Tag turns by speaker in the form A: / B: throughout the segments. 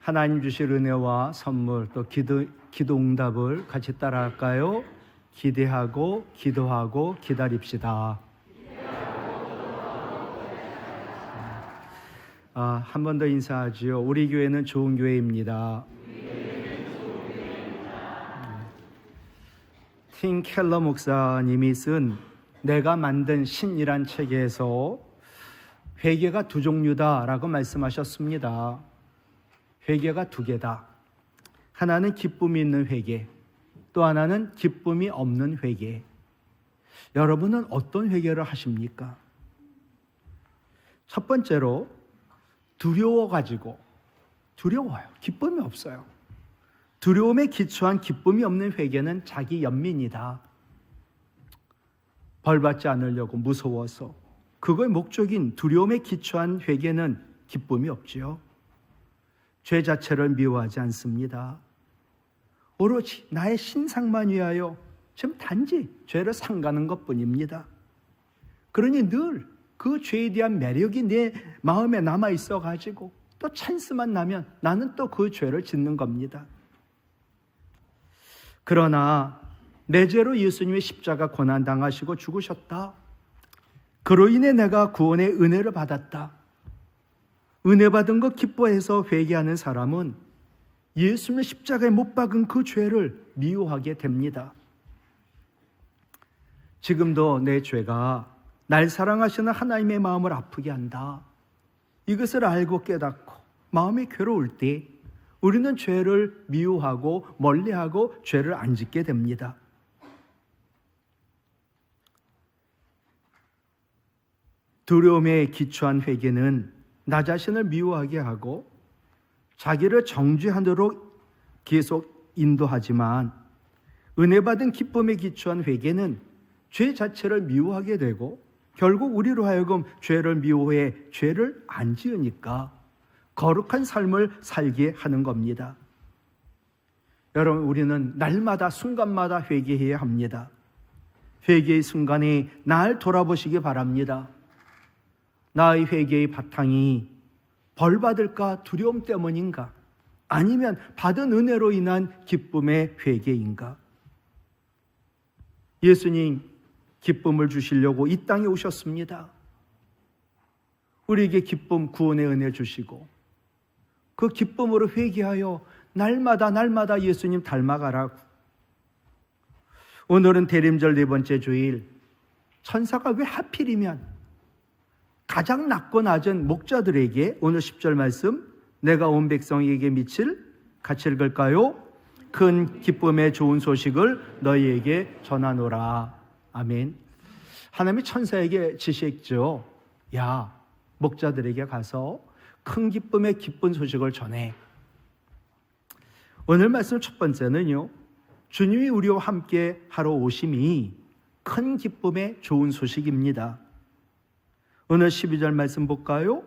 A: 하나님 주실 은혜와 선물 또 기도 응답을 같이 따라할까요? 기대하고 기도하고 기다립시다. 한 번 더 인사하지요. 우리 교회는 좋은 교회입니다. 팀 켈러 목사님이 쓴 내가 만든 신이란 책에서 회개가 두 종류다라고 말씀하셨습니다. 회개가 두 개다. 하나는 기쁨이 있는 회개, 또 하나는 기쁨이 없는 회개. 여러분은 어떤 회개를 하십니까? 첫 번째로 두려워요. 기쁨이 없어요. 두려움에 기초한 기쁨이 없는 회개는 자기 연민이다. 벌받지 않으려고 무서워서. 그거의 목적인 두려움에 기초한 회개는 기쁨이 없지요. 죄 자체를 미워하지 않습니다. 오로지 나의 신상만 위하여 지금 단지 죄를 삼가는 것뿐입니다. 그러니 늘 그 죄에 대한 매력이 내 마음에 남아있어 가지고 또 찬스만 나면 나는 또 그 죄를 짓는 겁니다. 그러나 내 죄로 예수님의 십자가 고난당하시고 죽으셨다. 그로 인해 내가 구원의 은혜를 받았다. 은혜 받은 것 기뻐해서 회개하는 사람은 예수님의 십자가에 못 박은 그 죄를 미워하게 됩니다. 지금도 내 죄가 날 사랑하시는 하나님의 마음을 아프게 한다. 이것을 알고 깨닫고 마음이 괴로울 때 우리는 죄를 미워하고 멀리하고 죄를 안 짓게 됩니다. 두려움에 기초한 회개는 나 자신을 미워하게 하고 자기를 정죄하도록 계속 인도하지만, 은혜 받은 기쁨에 기초한 회개는 죄 자체를 미워하게 되고 결국 우리로 하여금 죄를 미워해 죄를 안 지으니까 거룩한 삶을 살게 하는 겁니다. 여러분, 우리는 날마다 순간마다 회개해야 합니다. 회개의 순간에 날 돌아보시기 바랍니다. 나의 회개의 바탕이 벌받을까 두려움 때문인가? 아니면 받은 은혜로 인한 기쁨의 회개인가? 예수님 기쁨을 주시려고 이 땅에 오셨습니다. 우리에게 기쁨, 구원의 은혜 주시고 그 기쁨으로 회개하여 날마다 예수님 닮아가라고. 오늘은 대림절 네 번째 주일, 천사가 왜 하필이면 가장 낮고 낮은 목자들에게 오늘 10절 말씀, 내가 온 백성에게 미칠, 같이 읽을까요? 큰 기쁨의 좋은 소식을 너희에게 전하노라. 아멘. 하나님이 천사에게 지시했죠. 야, 목자들에게 가서 큰 기쁨의 기쁜 소식을 전해. 오늘 말씀 첫 번째는요, 주님이 우리와 함께 하러 오심이 큰 기쁨의 좋은 소식입니다. 오늘 12절 말씀 볼까요?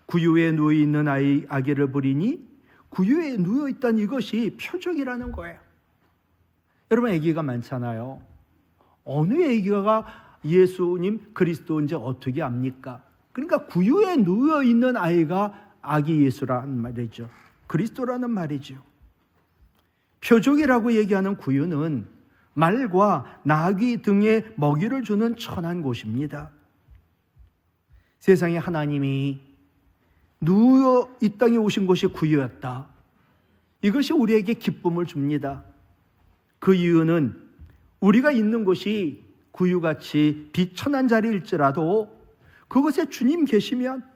A: 구유에 누워있는 아기를 부리니, 구유에 누워있다는 이것이 표적이라는 거예요. 여러분, 아기가 많잖아요. 어느 아기가 예수님 그리스도인지 어떻게 압니까? 그러니까 구유에 누워있는 아이가 아기 예수라는 말이죠. 그리스도라는 말이죠. 표적이라고 얘기하는 구유는 말과 나귀 등의 먹이를 주는 천한 곳입니다. 세상에 하나님이 누워 이 땅에 오신 것이 구유였다. 이것이 우리에게 기쁨을 줍니다. 그 이유는 우리가 있는 곳이 구유같이 비천한 자리일지라도 그곳에 주님 계시면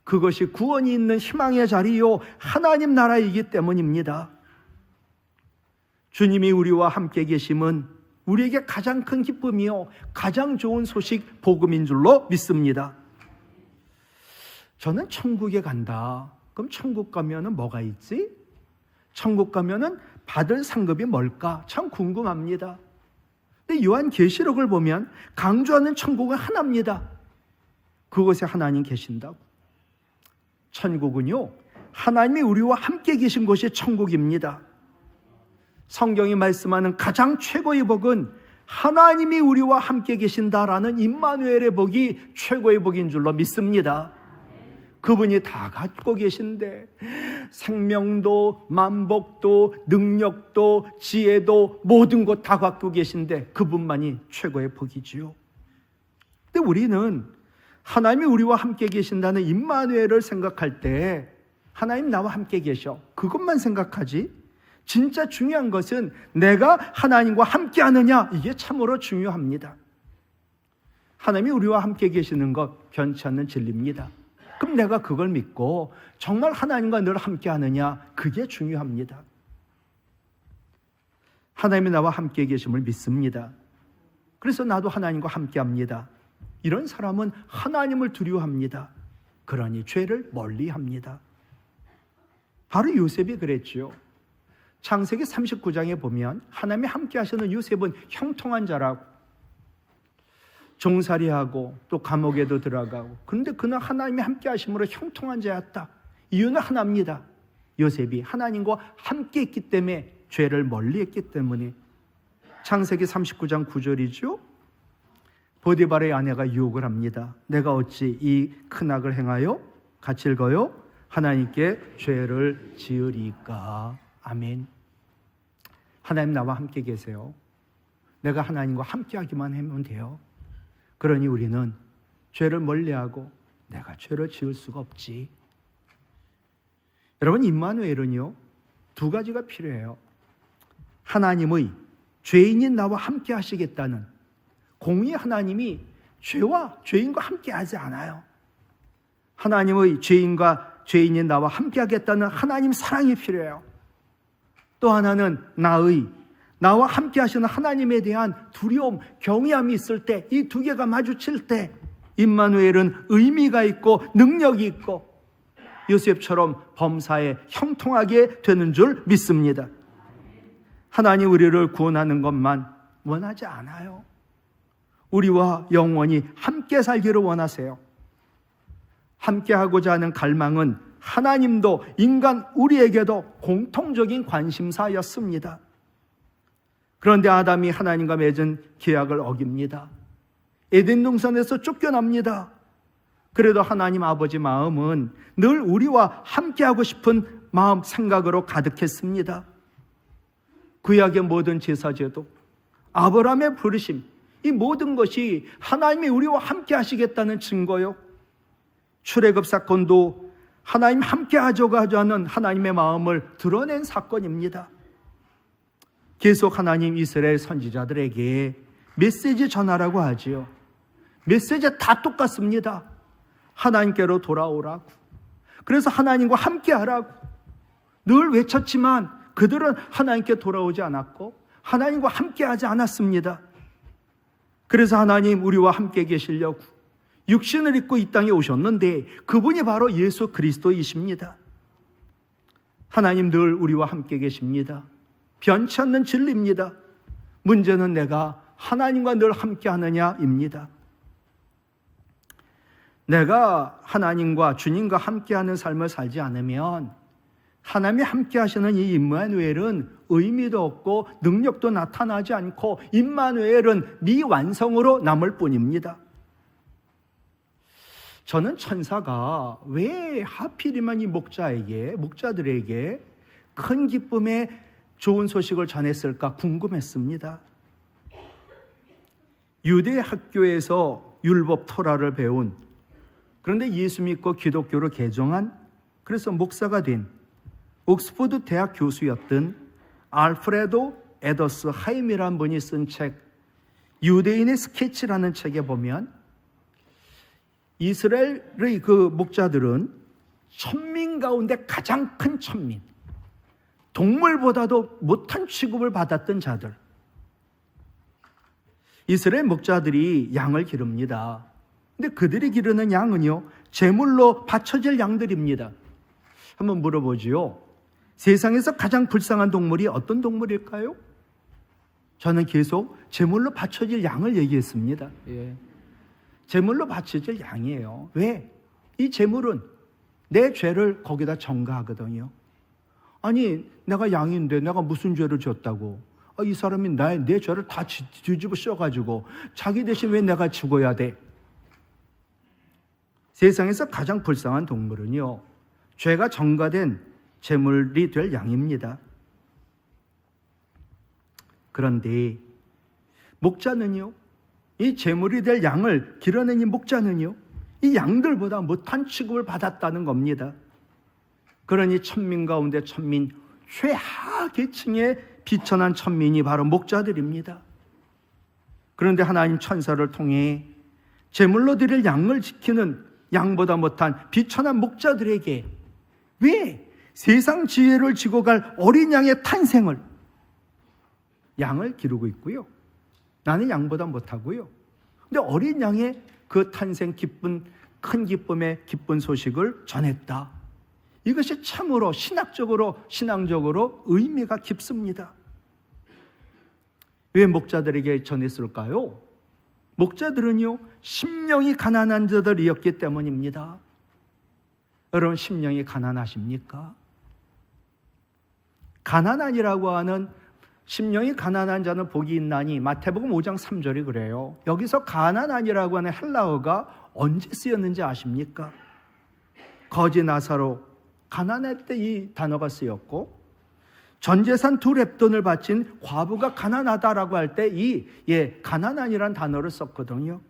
A: 그것이 구원이 있는 희망의 자리요 하나님 나라이기 때문입니다. 주님이 우리와 함께 계심은 우리에게 가장 큰 기쁨이요 가장 좋은 소식, 복음인 줄로 믿습니다. 저는 천국에 간다. 그럼 천국 가면은 뭐가 있지? 천국 가면은 받을 상급이 뭘까? 참 궁금합니다. 근데 요한계시록을 보면 강조하는 천국은 하나입니다. 그곳에 하나님 계신다고. 천국은요, 하나님이 우리와 함께 계신 곳이 천국입니다. 성경이 말씀하는 가장 최고의 복은 하나님이 우리와 함께 계신다라는 임마누엘의 복이 최고의 복인 줄로 믿습니다. 그분이 다 갖고 계신데 생명도 만복도 능력도 지혜도 모든 것 다 갖고 계신데 그분만이 최고의 복이지요. 근데 우리는 하나님이 우리와 함께 계신다는 임마누엘을 생각할 때 하나님 나와 함께 계셔, 그것만 생각하지 진짜 중요한 것은 내가 하나님과 함께 하느냐, 이게 참으로 중요합니다. 하나님이 우리와 함께 계시는 것 변치 않는 진리입니다. 그럼 내가 그걸 믿고 정말 하나님과 늘 함께 하느냐, 그게 중요합니다. 하나님이 나와 함께 계심을 믿습니다. 그래서 나도 하나님과 함께 합니다. 이런 사람은 하나님을 두려워합니다. 그러니 죄를 멀리합니다. 바로 요셉이 그랬지요. 창세기 39장에 보면 하나님이 함께 하시는 요셉은 형통한 자라고, 종살이하고 또 감옥에도 들어가고, 그런데 그는 하나님이 함께 하심으로 형통한 자였다. 이유는 하나입니다. 요셉이 하나님과 함께 했기 때문에, 죄를 멀리했기 때문에. 창세기 39장 9절이죠. 보디발의 아내가 유혹을 합니다. 내가 어찌 이 큰 악을 행하여, 같이 읽어요, 하나님께 죄를 지으리까. 아멘. 하나님 나와 함께 계세요. 내가 하나님과 함께 하기만 하면 돼요. 그러니 우리는 죄를 멀리하고 내가 죄를 지을 수가 없지. 여러분, 임마누엘은요, 두 가지가 필요해요. 하나님의 죄인인 나와 함께 하시겠다는 공의 하나님이 죄인과 함께 하지 않아요. 하나님의 죄인인 나와 함께 하겠다는 하나님 사랑이 필요해요. 또 하나는 나와 함께 하시는 하나님에 대한 두려움, 경외함이 있을 때, 이 두 개가 마주칠 때 임마누엘은 의미가 있고 능력이 있고 요셉처럼 범사에 형통하게 되는 줄 믿습니다. 하나님 우리를 구원하는 것만 원하지 않아요. 우리와 영원히 함께 살기를 원하세요. 함께하고자 하는 갈망은 하나님도 인간 우리에게도 공통적인 관심사였습니다. 그런데 아담이 하나님과 맺은 계약을 어깁니다. 에덴 동산에서 쫓겨납니다. 그래도 하나님 아버지 마음은 늘 우리와 함께하고 싶은 마음, 생각으로 가득했습니다. 구약의 모든 제사제도, 아브라함의 부르심, 이 모든 것이 하나님이 우리와 함께 하시겠다는 증거요. 출애굽 사건도 하나님 함께 하자고 하는 하나님의 마음을 드러낸 사건입니다. 계속 하나님 이스라엘 선지자들에게 메시지 전하라고 하지요. 메시지 다 똑같습니다. 하나님께로 돌아오라고. 그래서 하나님과 함께 하라고 늘 외쳤지만 그들은 하나님께 돌아오지 않았고 하나님과 함께 하지 않았습니다. 그래서 하나님 우리와 함께 계시려고 육신을 입고 이 땅에 오셨는데 그분이 바로 예수 그리스도이십니다. 하나님 늘 우리와 함께 계십니다. 변치 않는 진리입니다. 문제는 내가 하나님과 늘 함께 하느냐입니다. 내가 하나님과 주님과 함께하는 삶을 살지 않으면 하나님이 함께 하시는 이 임마누엘은 의미도 없고 능력도 나타나지 않고 임마누엘은 미완성으로 남을 뿐입니다. 저는 천사가 왜 하필이면 이 목자들에게 큰 기쁨의 좋은 소식을 전했을까 궁금했습니다. 유대 학교에서 율법 토라를 배운, 그런데 예수 믿고 기독교로 개종한, 그래서 목사가 된 옥스퍼드 대학 교수였던 알프레도 에더스 하임이라는 분이 쓴 책 유대인의 스케치라는 책에 보면 이스라엘의 그 목자들은 천민 가운데 가장 큰 천민, 동물보다도 못한 취급을 받았던 자들. 이스라엘 목자들이 양을 기릅니다. 근데 그들이 기르는 양은요, 제물로 바쳐질 양들입니다. 한번 물어보지요. 세상에서 가장 불쌍한 동물이 어떤 동물일까요? 저는 계속 제물로 바쳐질 양을 얘기했습니다. 제물로 바쳐질 양이에요. 왜? 이 제물은 내 죄를 거기다 전가하거든요. 아니, 내가 양인데 내가 무슨 죄를 졌다고? 이 사람이 내 죄를 다 뒤집어 씌워가지고 자기 대신 왜 내가 죽어야 돼? 세상에서 가장 불쌍한 동물은요, 죄가 전가된 제물이 될 양입니다. 그런데 목자는요, 이 제물이 될 양을 기르는 이 목자는요, 이 양들보다 못한 취급을 받았다는 겁니다. 그러니 천민 가운데 천민, 최하 계층의 비천한 천민이 바로 목자들입니다. 그런데 하나님 천사를 통해 제물로 드릴 양을 지키는 양보다 못한 비천한 목자들에게 왜 세상 지혜를 지고 갈 어린 양의 탄생을, 양을 기르고 있고요, 나는 양보다 못하고요, 근데 어린 양의 그 탄생 큰 기쁨의 기쁜 소식을 전했다. 이것이 참으로 신앙적으로 의미가 깊습니다. 왜 목자들에게 전했을까요? 목자들은요, 심령이 가난한 자들이었기 때문입니다. 여러분, 심령이 가난하십니까? 가난한이라고 하는, 심령이 가난한 자는 복이 있나니, 마태복음 5장 3절이 그래요. 여기서 가난한이라고 하는 헬라어가 언제 쓰였는지 아십니까? 거지 나사로 가난할 때 이 단어가 쓰였고, 전 재산 2렙돈을 바친 과부가 가난하다라고 할 때 가난한이란 단어를 썼거든요.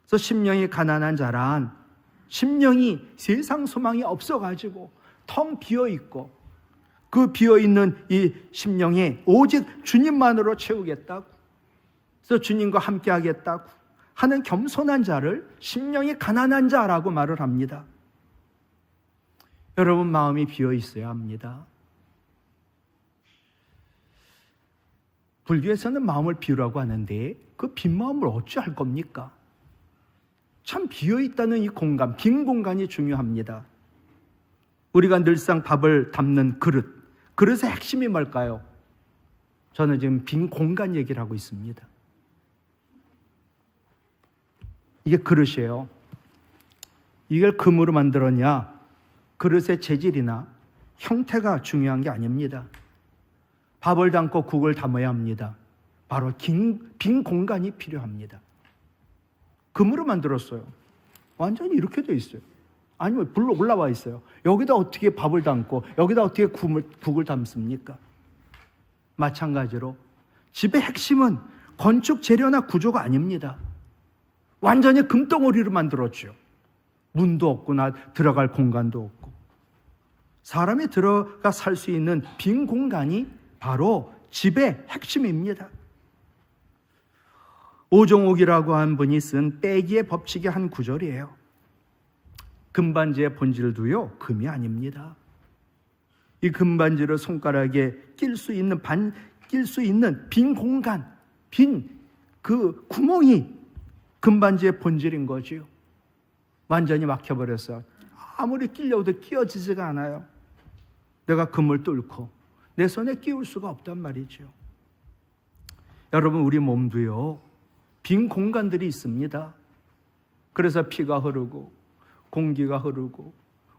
A: 그래서 심령이 가난한 자란, 심령이 세상 소망이 없어가지고 텅 비어있고, 그 비어있는 이 심령에 오직 주님만으로 채우겠다고, 그래서 주님과 함께 하겠다고 하는 겸손한 자를 심령이 가난한 자라고 말을 합니다. 여러분, 마음이 비어있어야 합니다. 불교에서는 마음을 비우라고 하는데 그 빈 마음을 어찌할 겁니까? 참 비어있다는 이 공간, 빈 공간이 중요합니다. 우리가 늘상 밥을 담는 그릇의 핵심이 뭘까요? 저는 지금 빈 공간 얘기를 하고 있습니다. 이게 그릇이에요. 이걸 금으로 만들었냐, 그릇의 재질이나 형태가 중요한 게 아닙니다. 밥을 담고 국을 담아야 합니다. 바로 빈 공간이 필요합니다. 금으로 만들었어요. 완전히 이렇게 돼 있어요. 아니면 불로 올라와 있어요. 여기다 어떻게 밥을 담고 여기다 어떻게 국을 담습니까? 마찬가지로 집의 핵심은 건축 재료나 구조가 아닙니다. 완전히 금덩어리로 만들었죠. 문도 없고 들어갈 공간도 없고, 사람이 들어가 살 수 있는 빈 공간이 바로 집의 핵심입니다. 오종옥이라고 한 분이 쓴 빼기의 법칙의 한 구절이에요. 금반지의 본질도요, 금이 아닙니다. 이 금반지를 손가락에 낄 수 있는 빈 공간, 빈 그 구멍이 금반지의 본질인 거지요. 완전히 막혀버렸어. 아무리 끼려도 끼어지지가 않아요. 내가 금을 뚫고 내 손에 끼울 수가 없단 말이죠. 여러분, 우리 몸도요, 빈 공간들이 있습니다. 그래서 피가 흐르고 공기가 흐르고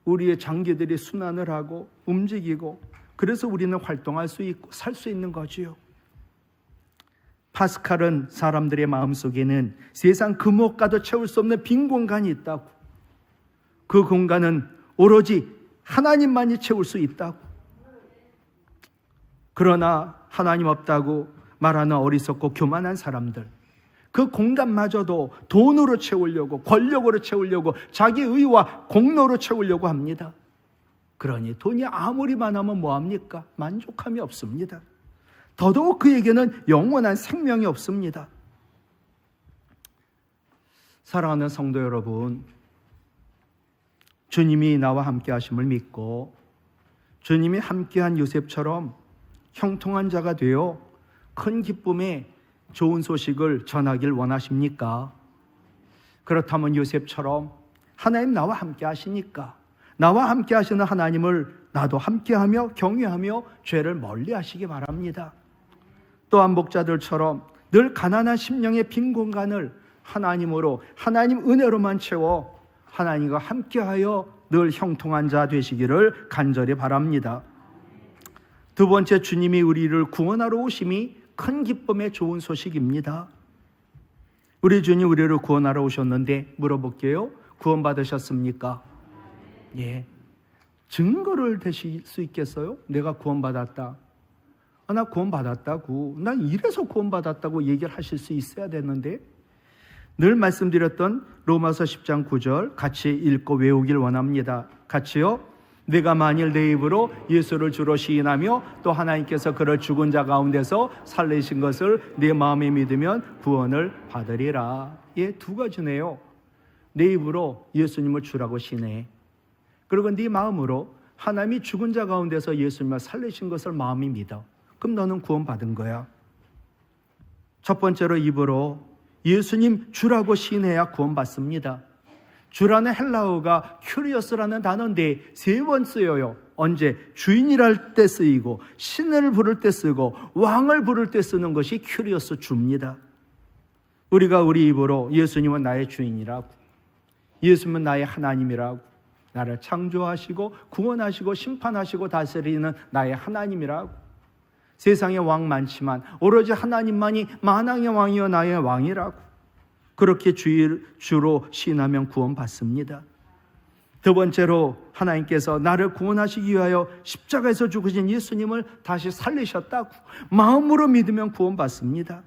A: 우리의 장기들이 순환을 하고 움직이고, 그래서 우리는 활동할 수 있고 살 수 있는 거지요. 파스칼은 사람들의 마음속에는 세상 금옥가도 채울 수 없는 빈 공간이 있다고, 그 공간은 오로지 하나님만이 채울 수 있다고. 그러나 하나님 없다고 말하는 어리석고 교만한 사람들, 그 공간마저도 돈으로 채우려고, 권력으로 채우려고, 자기 의와 공로로 채우려고 합니다. 그러니 돈이 아무리 많으면 뭐합니까? 만족함이 없습니다. 더더욱 그에게는 영원한 생명이 없습니다. 사랑하는 성도 여러분, 주님이 나와 함께 하심을 믿고 주님이 함께한 요셉처럼 형통한 자가 되어 큰 기쁨의 좋은 소식을 전하길 원하십니까? 그렇다면 요셉처럼 하나님 나와 함께 하시니까, 나와 함께 하시는 하나님을 나도 함께하며 경외하며 죄를 멀리 하시기 바랍니다. 또한 목자들처럼 늘 가난한 심령의 빈 공간을 하나님으로, 하나님 은혜로만 채워 하나님과 함께하여 늘 형통한 자 되시기를 간절히 바랍니다. 두 번째, 주님이 우리를 구원하러 오심이 큰 기쁨의 좋은 소식입니다. 우리 주님 우리를 구원하러 오셨는데 물어볼게요. 구원받으셨습니까? 예. 증거를 대실 수 있겠어요? 내가 구원받았다. 나 구원받았다고. 난 이래서 구원받았다고 얘기를 하실 수 있어야 되는데, 늘 말씀드렸던 로마서 10장 9절 같이 읽고 외우길 원합니다. 같이요. 내가 만일 내 입으로 예수를 주로 시인하며 또 하나님께서 그를 죽은 자 가운데서 살리신 것을 내 마음에 믿으면 구원을 받으리라. 예, 두 가지네요. 내 입으로 예수님을 주라고 시인해. 그리고 네 마음으로 하나님이 죽은 자 가운데서 예수님을 살리신 것을 마음이 믿어. 그럼 너는 구원받은 거야. 첫 번째로 입으로 예수님 주라고 시인해야 구원받습니다. 주라는 헬라어가 큐리어스라는 단어인데 3번 쓰여요. 언제? 주인이랄 때 쓰이고, 신을 부를 때 쓰고, 왕을 부를 때 쓰는 것이 큐리어스 주입니다. 우리가 우리 입으로 예수님은 나의 주인이라고, 예수님은 나의 하나님이라고, 나를 창조하시고 구원하시고 심판하시고 다스리는 나의 하나님이라고, 세상에 왕 많지만 오로지 하나님만이 만왕의 왕이여 나의 왕이라고, 그렇게 주로 시인하면 구원받습니다. 두 번째로 하나님께서 나를 구원하시기 위하여 십자가에서 죽으신 예수님을 다시 살리셨다고 마음으로 믿으면 구원받습니다.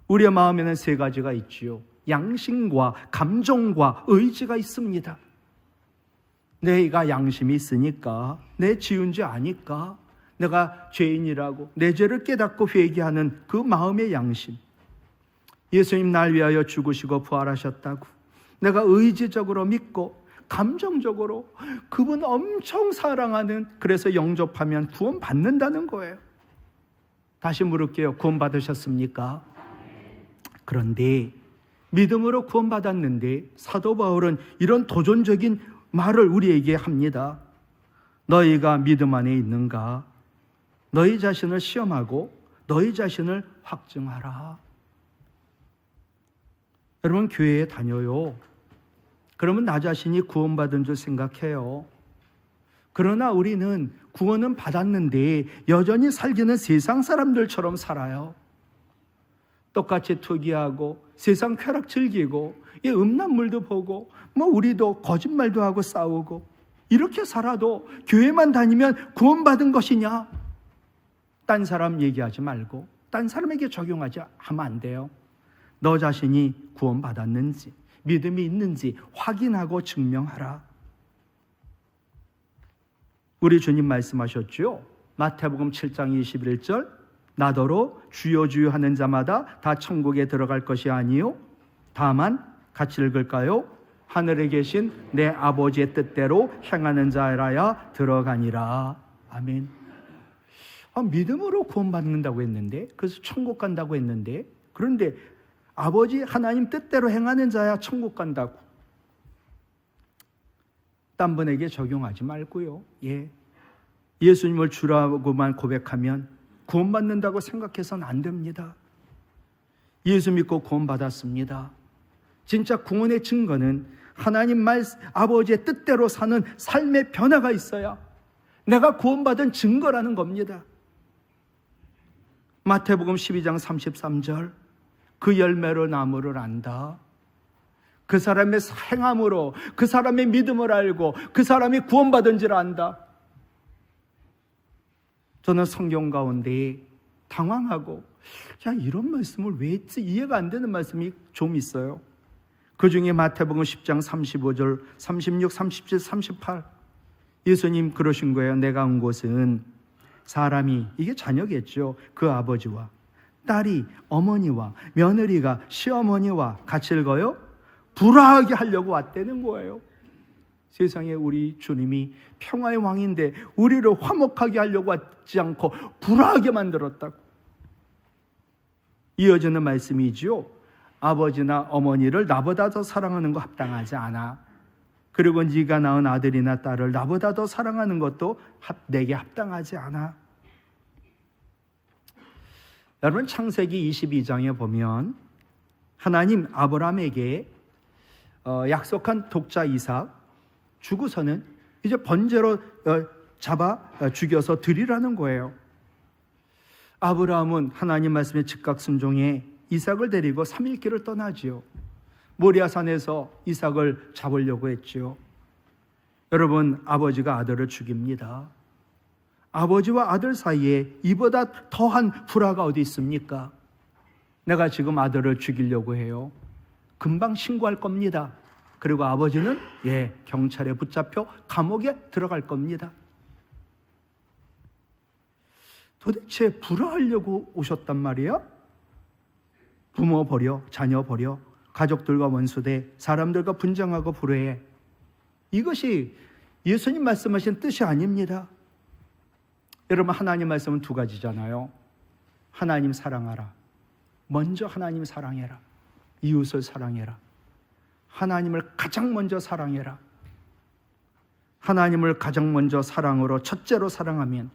A: 우리의 마음에는 3가지가 있지요. 양심과 감정과 의지가 있습니다. 내가 양심이 있으니까, 내 지은 죄 아니까, 내가 죄인이라고 내 죄를 깨닫고 회개하는 그 마음의 양심. 예수님 날 위하여 죽으시고 부활하셨다고 내가 의지적으로 믿고 감정적으로 그분 엄청 사랑하는, 그래서 영접하면 구원받는다는 거예요. 다시 물을게요. 구원받으셨습니까? 그런데 믿음으로 구원받았는데 사도 바울은 이런 도전적인 말을 우리에게 합니다. 너희가 믿음 안에 있는가? 너희 자신을 시험하고 너희 자신을 확증하라. 여러분, 교회에 다녀요. 그러면 나 자신이 구원받은 줄 생각해요. 그러나 우리는 구원은 받았는데 여전히 살기는 세상 사람들처럼 살아요. 똑같이 투기하고 세상 쾌락 즐기고 음란물도 보고 우리도 거짓말도 하고 싸우고 이렇게 살아도 교회만 다니면 구원받은 것이냐? 딴 사람 얘기하지 말고 딴 사람에게 적용하지 하면 안 돼요. 너 자신이 구원받았는지 믿음이 있는지 확인하고 증명하라. 우리 주님 말씀하셨죠. 마태복음 7장 21절 나더러 주여 주여 하는 자마다 다 천국에 들어갈 것이 아니요 다만 같이 읽을까요? 하늘에 계신 내 아버지의 뜻대로 행하는 자라야 들어가니라. 아멘. 믿음으로 구원받는다고 했는데, 그래서 천국 간다고 했는데, 그런데 아버지 하나님 뜻대로 행하는 자야 천국 간다고. 딴 분에게 적용하지 말고요. 예수님을 주라고만 고백하면 구원받는다고 생각해서는 안 됩니다. 예수 믿고 구원받았습니다. 진짜 구원의 증거는 하나님 아버지의 뜻대로 사는 삶의 변화가 있어야 내가 구원받은 증거라는 겁니다. 마태복음 12장 33절 그 열매로 나무를 안다. 그 사람의 행함으로 그 사람의 믿음을 알고 그 사람이 구원받은 줄 안다. 저는 성경 가운데 당황하고 이런 말씀을 왜 했지? 이해가 안 되는 말씀이 좀 있어요. 그 중에 마태복음 10장 35절 36, 37, 38 예수님 그러신 거예요. 내가 온 곳은 사람이, 이게 자녀겠죠, 그 아버지와 딸이 어머니와 며느리가 시어머니와 같이 읽어요? 불화하게 하려고 왔다는 거예요. 세상에 우리 주님이 평화의 왕인데 우리를 화목하게 하려고 왔지 않고 불화하게 만들었다고. 이어지는 말씀이지요. 아버지나 어머니를 나보다 더 사랑하는 거 합당하지 않아. 그리고 네가 낳은 아들이나 딸을 나보다 더 사랑하는 것도 내게 합당하지 않아. 여러분, 창세기 22장에 보면 하나님 아브라함에게 약속한 독자 이삭 죽어서는 이제 번제로 잡아 죽여서 드리라는 거예요. 아브라함은 하나님 말씀에 즉각 순종해 이삭을 데리고 3일 길을 떠나지요. 모리아산에서 이삭을 잡으려고 했죠. 여러분, 아버지가 아들을 죽입니다. 아버지와 아들 사이에 이보다 더한 불화가 어디 있습니까? 내가 지금 아들을 죽이려고 해요. 금방 신고할 겁니다. 그리고 아버지는 경찰에 붙잡혀 감옥에 들어갈 겁니다. 도대체 불화하려고 오셨단 말이야? 부모 버려, 자녀 버려, 가족들과 원수돼, 사람들과 분쟁하고 불화해. 이것이 예수님 말씀하신 뜻이 아닙니다. 여러분, 하나님 말씀은 두 가지잖아요. 하나님 사랑하라. 먼저 하나님 사랑해라. 이웃을 사랑해라. 하나님을 가장 먼저 사랑해라. 하나님을 가장 먼저 사랑으로 첫째로 사랑하면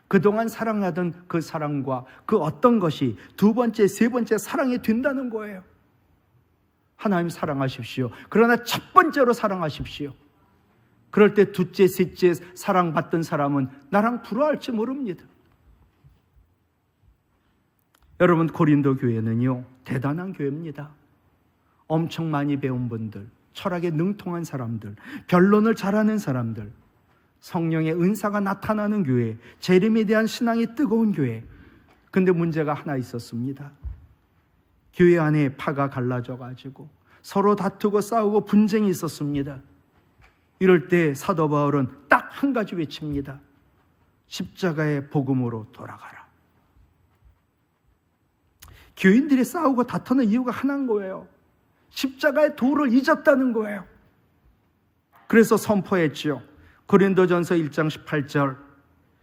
A: 그동안 사랑하던 그 사랑과 그 어떤 것이 두 번째, 세 번째 사랑이 된다는 거예요. 하나님 사랑하십시오. 그러나 첫 번째로 사랑하십시오. 그럴 때 둘째, 셋째 사랑받던 사람은 나랑 불화할지 모릅니다. 여러분, 고린도 교회는요, 대단한 교회입니다. 엄청 많이 배운 분들, 철학에 능통한 사람들, 변론을 잘하는 사람들, 성령의 은사가 나타나는 교회, 재림에 대한 신앙이 뜨거운 교회. 근데 문제가 하나 있었습니다. 교회 안에 파가 갈라져가지고 서로 다투고 싸우고 분쟁이 있었습니다. 이럴 때 사도 바울은 딱 한 가지 외칩니다. 십자가의 복음으로 돌아가라. 교인들이 싸우고 다투는 이유가 하나인 거예요. 십자가의 도를 잊었다는 거예요. 그래서 선포했죠. 고린도전서 1장 18절,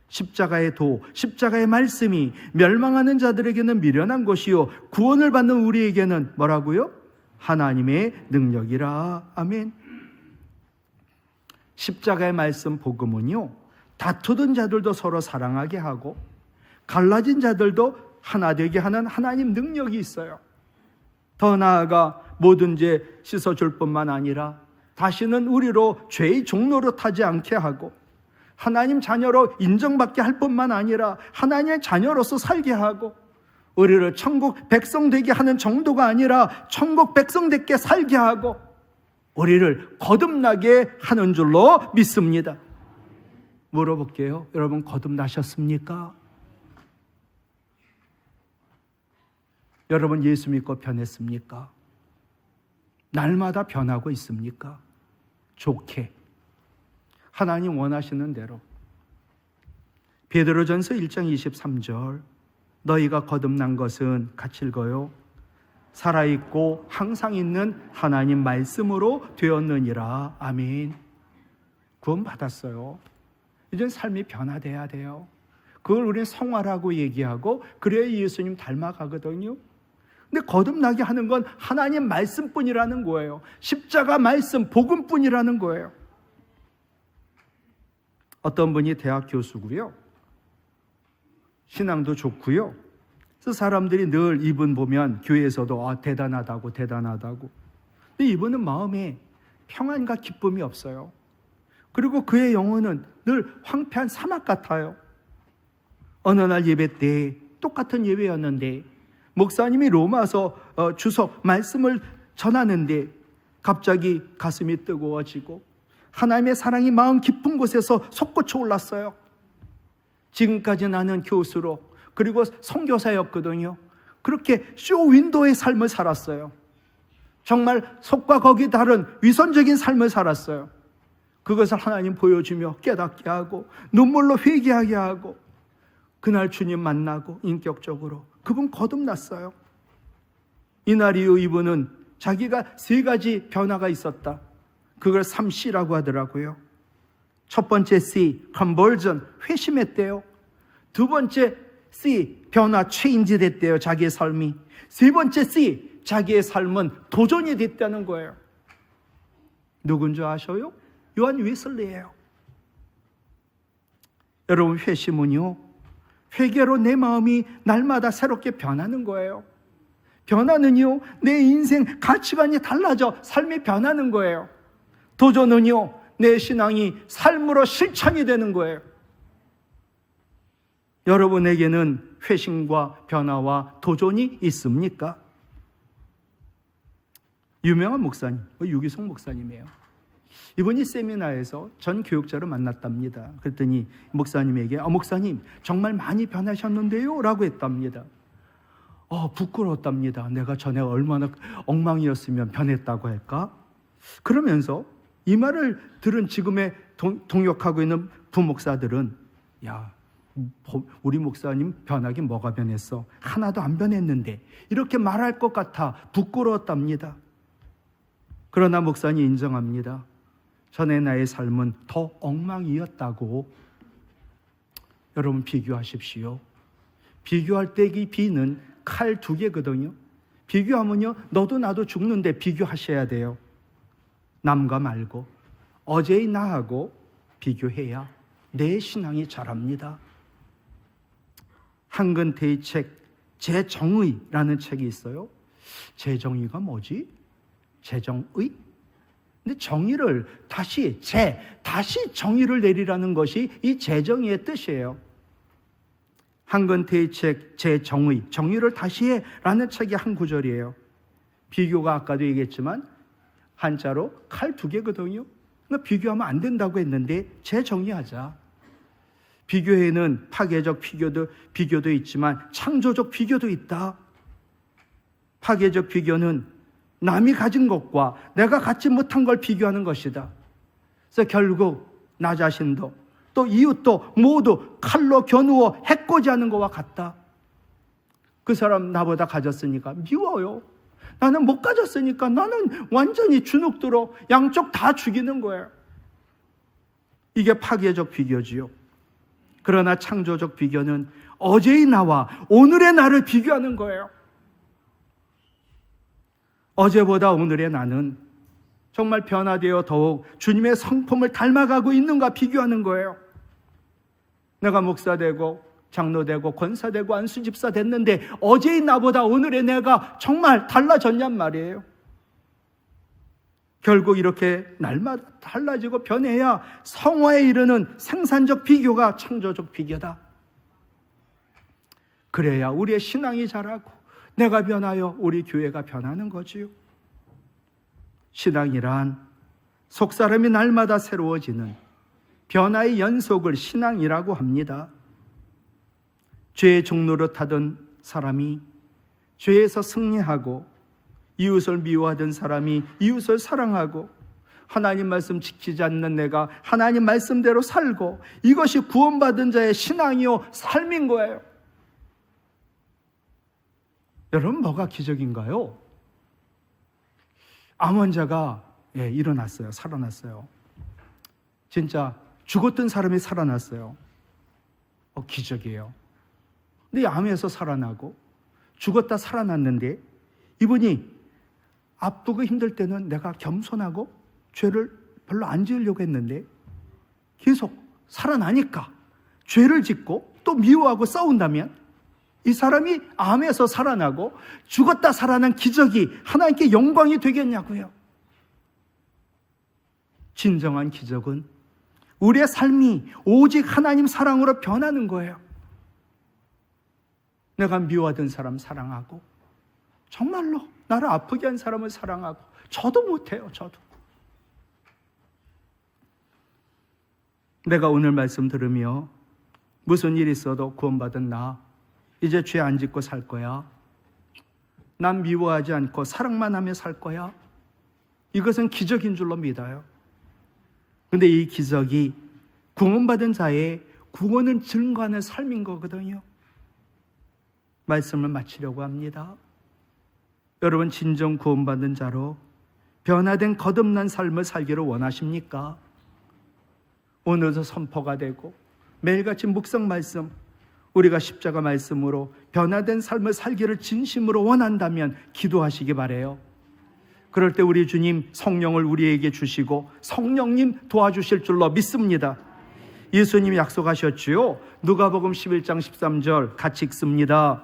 A: 십자가의 도, 십자가의 말씀이 멸망하는 자들에게는 미련한 것이요 구원을 받는 우리에게는 뭐라고요? 하나님의 능력이라. 아멘. 십자가의 말씀 복음은요, 다투던 자들도 서로 사랑하게 하고 갈라진 자들도 하나 되게 하는 하나님 능력이 있어요. 더 나아가 모든 죄 씻어줄 뿐만 아니라 다시는 우리로 죄의 종로로 타지 않게 하고 하나님 자녀로 인정받게 할 뿐만 아니라 하나님의 자녀로서 살게 하고 우리를 천국 백성 되게 하는 정도가 아니라 천국 백성답게 살게 하고 우리를 거듭나게 하는 줄로 믿습니다. 물어볼게요. 여러분, 거듭나셨습니까? 여러분, 예수 믿고 변했습니까? 날마다 변하고 있습니까? 좋게 하나님 원하시는 대로. 베드로전서 1장 23절, 너희가 거듭난 것은 같이 읽어요. 살아있고 항상 있는 하나님 말씀으로 되었느니라. 아멘. 구원 받았어요. 이젠 삶이 변화돼야 돼요. 그걸 우리는 성화라고 얘기하고 그래야 예수님 닮아가거든요. 근데 거듭나게 하는 건 하나님 말씀뿐이라는 거예요. 십자가 말씀, 복음뿐이라는 거예요. 어떤 분이 대학 교수고요. 신앙도 좋고요. 그래서 사람들이 늘 이분 보면 교회에서도 대단하다고. 근데 이분은 마음에 평안과 기쁨이 없어요. 그리고 그의 영혼은 늘 황폐한 사막 같아요. 어느 날 예배 때 똑같은 예배였는데 목사님이 로마서 주서 말씀을 전하는데 갑자기 가슴이 뜨거워지고 하나님의 사랑이 마음 깊은 곳에서 솟구쳐 올랐어요. 지금까지 나는 교수로 그리고 선교사였거든요. 그렇게 쇼윈도의 삶을 살았어요. 정말 속과 거기 다른 위선적인 삶을 살았어요. 그것을 하나님 보여주며 깨닫게 하고 눈물로 회개하게 하고 그날 주님 만나고 인격적으로 그분 거듭났어요. 이날 이후 이분은 자기가 3가지 변화가 있었다. 그걸 3C라고 하더라고요. 첫 번째 C, conversion, 회심했대요. 두 번째 C, 변화, 체인지 됐대요. 자기의 삶이. 세 번째 C, 자기의 삶은 도전이 됐다는 거예요. 누군지 아셔요? 요한 웨슬리예요. 여러분, 회심은요, 회개로 내 마음이 날마다 새롭게 변하는 거예요. 변화는요, 내 인생 가치관이 달라져 삶이 변하는 거예요. 도전은요, 내 신앙이 삶으로 실천이 되는 거예요. 여러분에게는 회심과 변화와 도전이 있습니까? 유명한 목사님, 유기성 목사님이에요. 이분이 세미나에서 전 교육자를 만났답니다. 그랬더니 목사님에게 목사님 정말 많이 변하셨는데요? 라고 했답니다. 부끄러웠답니다. 내가 전에 얼마나 엉망이었으면 변했다고 할까? 그러면서 이 말을 들은 지금의 동역하고 있는 부목사들은 야, 우리 목사님 변하긴 뭐가 변했어? 하나도 안 변했는데 이렇게 말할 것 같아 부끄러웠답니다. 그러나 목사님이 인정합니다. 전에 나의 삶은 더 엉망이었다고. 여러분 비교하십시오. 비교할 때 이 비는 칼 2개거든요. 비교하면요 너도 나도 죽는데 비교하셔야 돼요. 남과 말고 어제의 나하고 비교해야 내 신앙이 자랍니다. 한근태의 책 제정의라는 책이 있어요. 제정의가 뭐지? 제정의? 근데 정의를 다시 정의를 내리라는 것이 이 제정의의 뜻이에요. 한근태의 책 제정의, 정의를 다시 해라는 책이 한 구절이에요. 비교가 아까도 얘기했지만 한자로 칼 2개거든요. 그러니까 비교하면 안 된다고 했는데 재정의하자. 비교에는 파괴적 비교도 있지만 창조적 비교도 있다. 파괴적 비교는 남이 가진 것과 내가 갖지 못한 걸 비교하는 것이다. 그래서 결국 나 자신도 또 이웃도 모두 칼로 겨누어 해코지하는 것과 같다. 그 사람 나보다 가졌으니까 미워요. 나는 못 가졌으니까 나는 완전히 주눅들어 양쪽 다 죽이는 거예요. 이게 파괴적 비교지요. 그러나 창조적 비교는 어제의 나와 오늘의 나를 비교하는 거예요. 어제보다 오늘의 나는 정말 변화되어 더욱 주님의 성품을 닮아가고 있는가 비교하는 거예요. 내가 목사 되고 장로 되고 권사 되고 안수집사 됐는데 어제의 나보다 오늘의 내가 정말 달라졌냔 말이에요. 결국 이렇게 날마다 달라지고 변해야 성화에 이르는 생산적 비교가 창조적 비교다. 그래야 우리의 신앙이 자라고 내가 변하여 우리 교회가 변하는 거지요. 신앙이란 속사람이 날마다 새로워지는 변화의 연속을 신앙이라고 합니다. 죄의 종로로 타던 사람이 죄에서 승리하고 이웃을 미워하던 사람이 이웃을 사랑하고 하나님 말씀 지키지 않는 내가 하나님 말씀대로 살고 이것이 구원받은 자의 신앙이요 삶인 거예요. 여러분 뭐가 기적인가요? 암 환자가 일어났어요. 살아났어요. 진짜 죽었던 사람이 살아났어요. 기적이에요. 근데 암에서 살아나고 죽었다 살아났는데 이분이 아프고 힘들 때는 내가 겸손하고 죄를 별로 안 지으려고 했는데 계속 살아나니까 죄를 짓고 또 미워하고 싸운다면 이 사람이 암에서 살아나고 죽었다 살아난 기적이 하나님께 영광이 되겠냐고요. 진정한 기적은 우리의 삶이 오직 하나님 사랑으로 변하는 거예요. 내가 미워하던 사람 사랑하고 정말로 나를 아프게 한 사람을 사랑하고 저도 못해요. 저도. 내가 오늘 말씀 들으며 무슨 일 있어도 구원받은 나 이제 죄 안 짓고 살 거야. 난 미워하지 않고 사랑만 하며 살 거야. 이것은 기적인 줄로 믿어요. 그런데 이 기적이 구원받은 자의 구원을 증거하는 삶인 거거든요. 말씀을 마치려고 합니다. 여러분 진정 구원받은 자로 변화된 거듭난 삶을 살기를 원하십니까? 오늘도 선포가 되고 매일같이 묵상 말씀 우리가 십자가 말씀으로 변화된 삶을 살기를 진심으로 원한다면 기도하시기 바라요. 그럴 때 우리 주님 성령을 우리에게 주시고 성령님 도와주실 줄로 믿습니다. 예수님이 약속하셨지요. 누가복음 11장 13절 같이 읽습니다.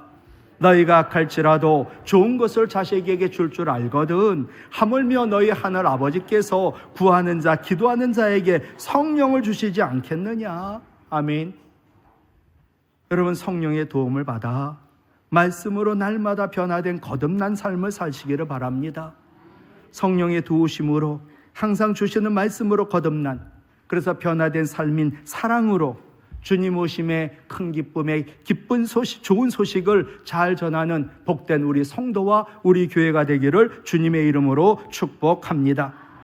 A: 너희가 악할지라도 좋은 것을 자식에게 줄 줄 알거든 하물며 너희 하늘 아버지께서 구하는 자 기도하는 자에게 성령을 주시지 않겠느냐. 아멘. 여러분 성령의 도움을 받아 말씀으로 날마다 변화된 거듭난 삶을 사시기를 바랍니다. 성령의 도우심으로 항상 주시는 말씀으로 거듭난, 그래서 변화된 삶인 사랑으로 주님 오심의 큰 기쁨의 기쁜 소식, 좋은 소식을 잘 전하는 복된 우리 성도와 우리 교회가 되기를 주님의 이름으로 축복합니다.